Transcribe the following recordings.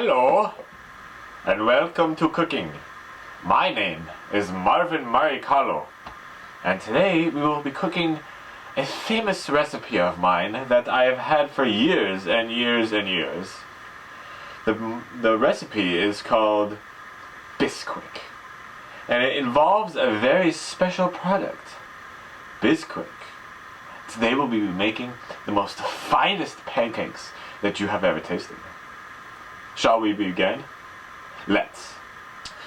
Hello, and welcome to cooking. My name is Marvin Maricalo, and today we will be cooking a famous recipe of mine that I have had for years and years and years. The recipe is called Bisquick, and it involves a very special product, Bisquick. Today we'll be making the most finest pancakes that you have ever tasted. Shall we begin? Let's.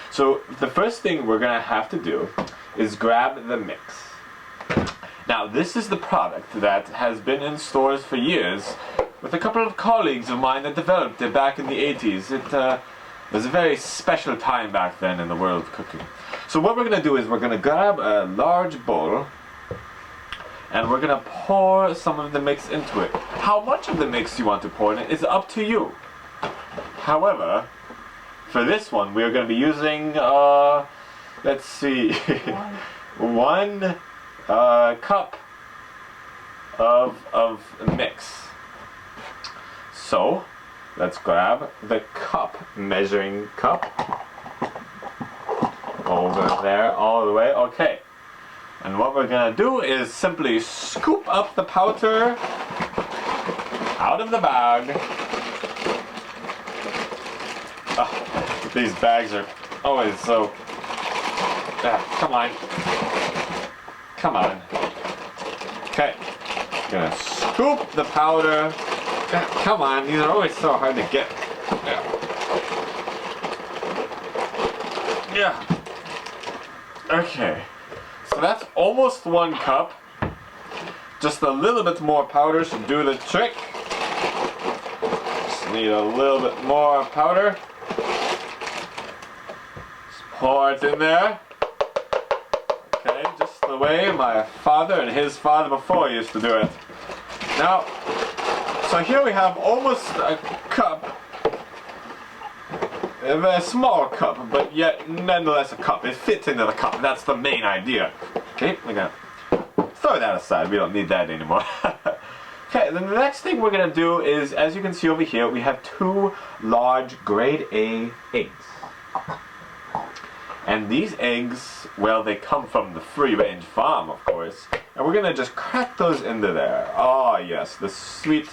So the first thing we're gonna have to do is grab the mix. Now this is the product that has been in stores for years with a couple of colleagues of mine that developed it back in the 80s. It was a very special time back then in the world of cooking. So what we're gonna do is we're gonna grab a large bowl and we're gonna pour some of the mix into it. How much of the mix you want to pour in it is up to you. However, for this one, we are going to be using, let's see, one cup of mix. So, let's grab the measuring cup, over there, all the way, okay. And what we're going to do is simply scoop up the powder out of the bag. Oh, these bags are always so... come on. Come on. Okay. Gonna scoop the powder. Come on, these are always so hard to get. Yeah. Okay. So that's almost 1 cup. Just a little bit more powder should do the trick. Just need a little bit more powder. Pour it in there. Okay, just the way my father and his father before used to do it. Now, so here we have almost a cup. A very small cup, but yet nonetheless a cup. It fits into the cup. That's the main idea. Okay, we're gonna throw that aside. We don't need that anymore. Okay, then the next thing we're gonna do is, as you can see over here, we have 2 large grade A eggs. And these eggs, well, they come from the free-range farm, of course. And we're gonna just crack those into there. Oh yes, the sweet,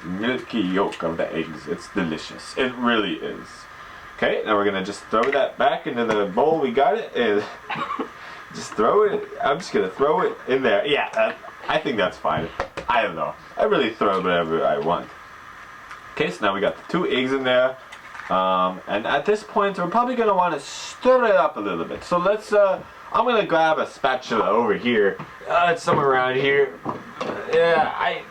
milky yolk of the eggs. It's delicious. It really is. Okay, now we're gonna just throw that back into the bowl we got it. And just throw it. I'm just gonna throw it in there. Yeah, I think that's fine. I don't know. I really throw whatever I want. Okay, so now we got the 2 eggs in there. And at this point, we're probably going to want to stir it up a little bit. So let's, I'm going to grab a spatula over here. It's somewhere around here. Yeah,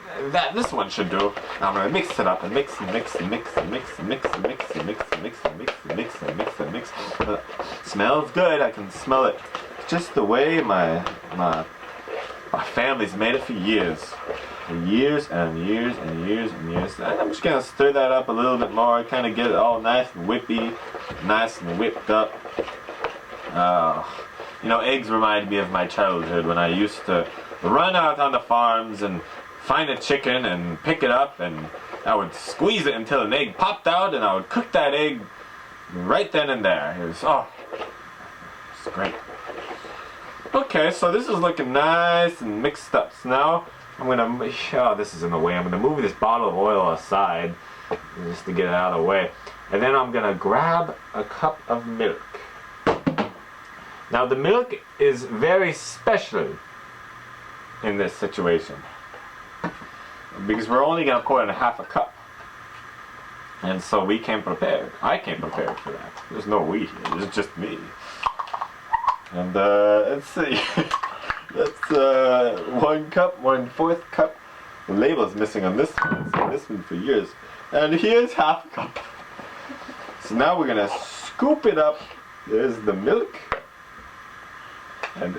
this one should do. Now I'm going to mix it up and mix and mix and mix and mix and mix and mix and mix and mix and mix and mix and mix and mix. Smells good. I can smell it. Just the way my family's made it for years. Years and years and years and years. And I'm just gonna stir that up a little bit more, kind of get it all nice and whippy, nice and whipped up. You know, eggs remind me of my childhood when I used to run out on the farms and find a chicken and pick it up, and I would squeeze it until an egg popped out, and I would cook that egg right then and there. It was, it's great. Okay, so this is looking nice and mixed up. So now I'm gonna, this is in the way. I'm gonna move this bottle of oil aside just to get it out of the way. And then I'm gonna grab a cup of milk. Now the milk is very special in this situation because we're only gonna pour in half a cup. And so we came prepared. I came prepared for that. There's no we here, it's just me. And let's see. That's 1 cup, 1/4 cup. The label's missing on this one. It's on this one for years. And here's half a cup. So now we're gonna scoop it up. There's the milk. And,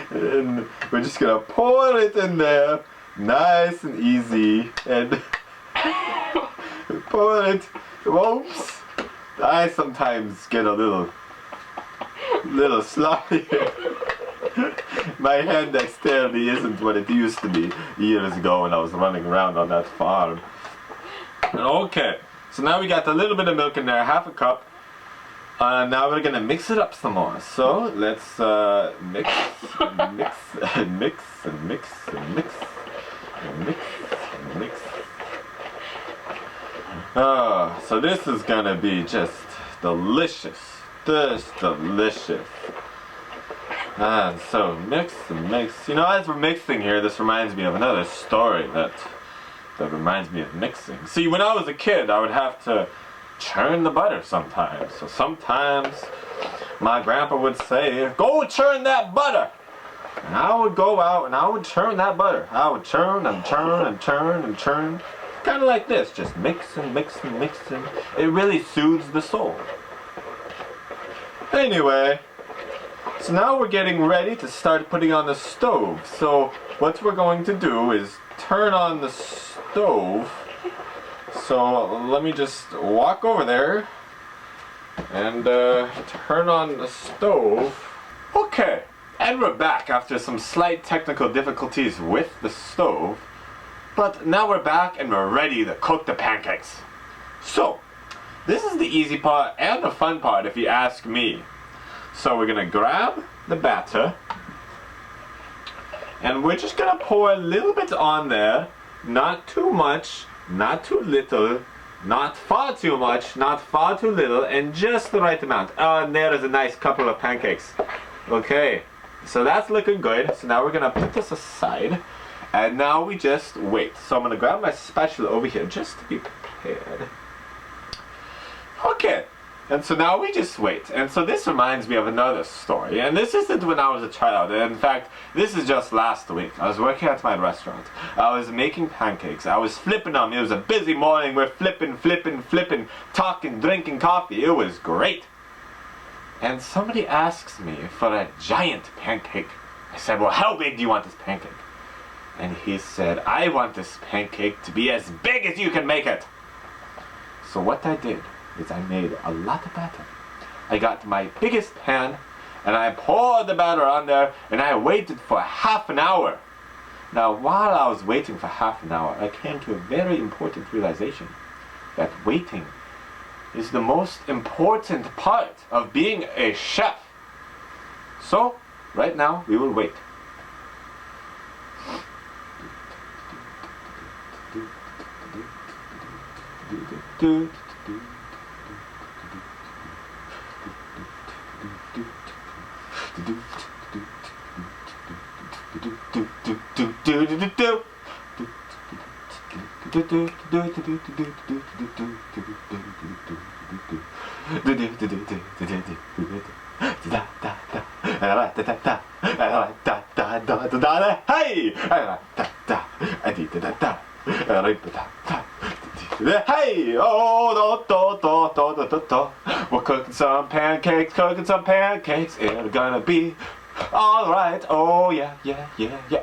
and we're just gonna pour it in there. Nice and easy. And pour it. Whoops. I sometimes get a little sloppy. My hand dexterity isn't what it used to be years ago when I was running around on that farm. Okay, So now we got a little bit of milk in there, half a cup. Now we're gonna mix it up some more. So let's mix, mix, and mix, and mix, and mix, and mix, and mix. Oh, so this is gonna be just delicious. Just delicious. And so mix and mix. You know, as we're mixing here, this reminds me of another story that reminds me of mixing. See, when I was a kid, I would have to churn the butter sometimes. So sometimes my grandpa would say, "Go churn that butter." And I would go out and I would churn that butter. I would churn and churn and churn and churn. Kind of like this, just mix and mix and mix and it really soothes the soul. Anyway, so now we're getting ready to start putting on the stove. So what we're going to do is turn on the stove. So let me just walk over there and turn on the stove. Okay, and we're back after some slight technical difficulties with the stove. But now we're back and we're ready to cook the pancakes. So, this is the easy part and the fun part if you ask me. So we're gonna grab the batter and we're just gonna pour a little bit on there. Not too much, not too little, not far too much, not far too little, and just the right amount. Oh, and there is a nice couple of pancakes. Okay, so that's looking good. So now we're gonna put this aside. And now we just wait. So I'm going to grab my spatula over here just to be prepared. Okay. And so now we just wait. And so this reminds me of another story. And this isn't when I was a child. In fact, this is just last week. I was working at my restaurant. I was making pancakes. I was flipping them. It was a busy morning. We're flipping, talking, drinking coffee. It was great. And somebody asks me for a giant pancake. I said, "Well, how big do you want this pancake?" And he said, "I want this pancake to be as big as you can make it." So what I did is I made a lot of batter. I got my biggest pan and I poured the batter on there and I waited for half an hour. Now while I was waiting for half an hour, I came to a very important realization that waiting is the most important part of being a chef. So right now we will wait. Hey! Oh, we're cooking some pancakes, It's gonna be alright. Oh, yeah.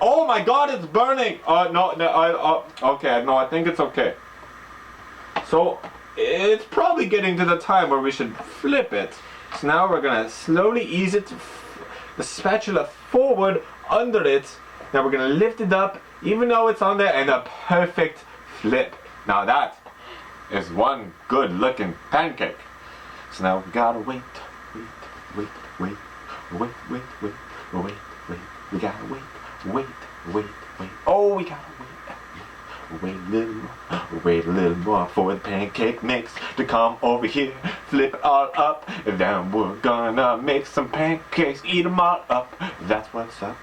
Oh my god, it's burning! Okay, no, I think it's okay. So, it's probably getting to the time where we should flip it. So now we're gonna slowly ease it, the spatula forward under it. Now we're gonna lift it up, even though it's on there, and a perfect flip. Now that is one good looking pancake. So now we gotta wait. We gotta wait. Oh, we gotta wait. Wait a little more for the pancake mix to come over here. Flip it all up, and then we're gonna make some pancakes. Eat them all up. That's what's up.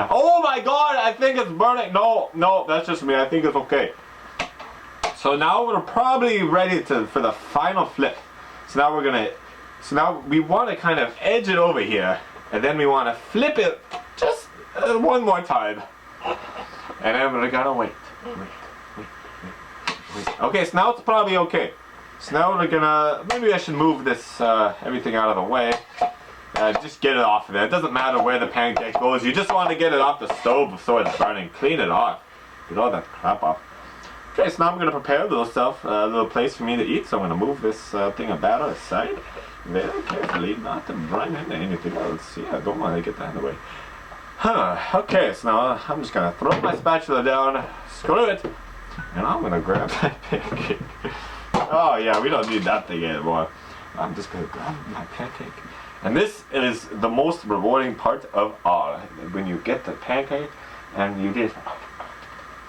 Oh my god, I think it's burning. No, that's just me. I think it's okay. So now we're probably ready for the final flip. So now we want to kind of edge it over here, and then we want to flip it just one more time. And then we're gonna wait. Okay, so now it's probably okay. So now we're gonna, maybe I should move this everything out of the way. Just get it off of there. It doesn't matter where the pancake goes. You just want to get it off the stove before it's burning. Clean it off. Get all that crap off. Okay, so now I'm going to prepare a little place for me to eat. So I'm going to move this thing of batter aside very carefully, not to run into anything. Let's see. I don't want to get that in the way. Okay, so now I'm just gonna throw my spatula down, screw it, and I'm gonna grab that pancake. Oh yeah, we don't need that thing anymore. I'm just gonna grab my pancake. And this is the most rewarding part of all. When you get the pancake and you just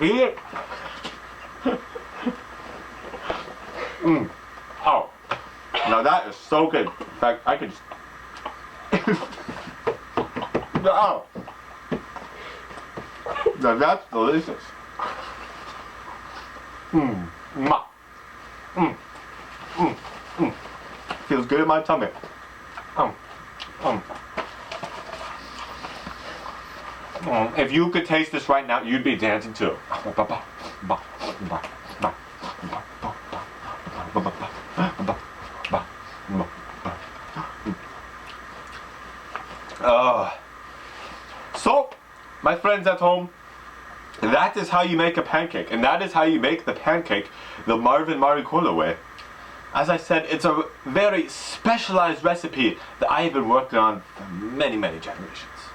eat it. Oh, now that is so good. In fact, I could just oh. Now that's delicious. Feels good in my tummy. If you could taste this right now, you'd be dancing too. So, my friends at home, that is how you make a pancake, and that is how you make the pancake the Marvin Maricola way. As I said, it's a very specialized recipe that I have been working on for many, many generations.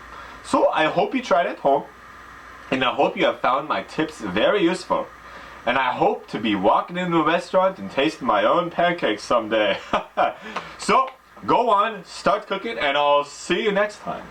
So I hope you tried it at home, and I hope you have found my tips very useful. And I hope to be walking into a restaurant and tasting my own pancakes someday. So, go on, start cooking, and I'll see you next time.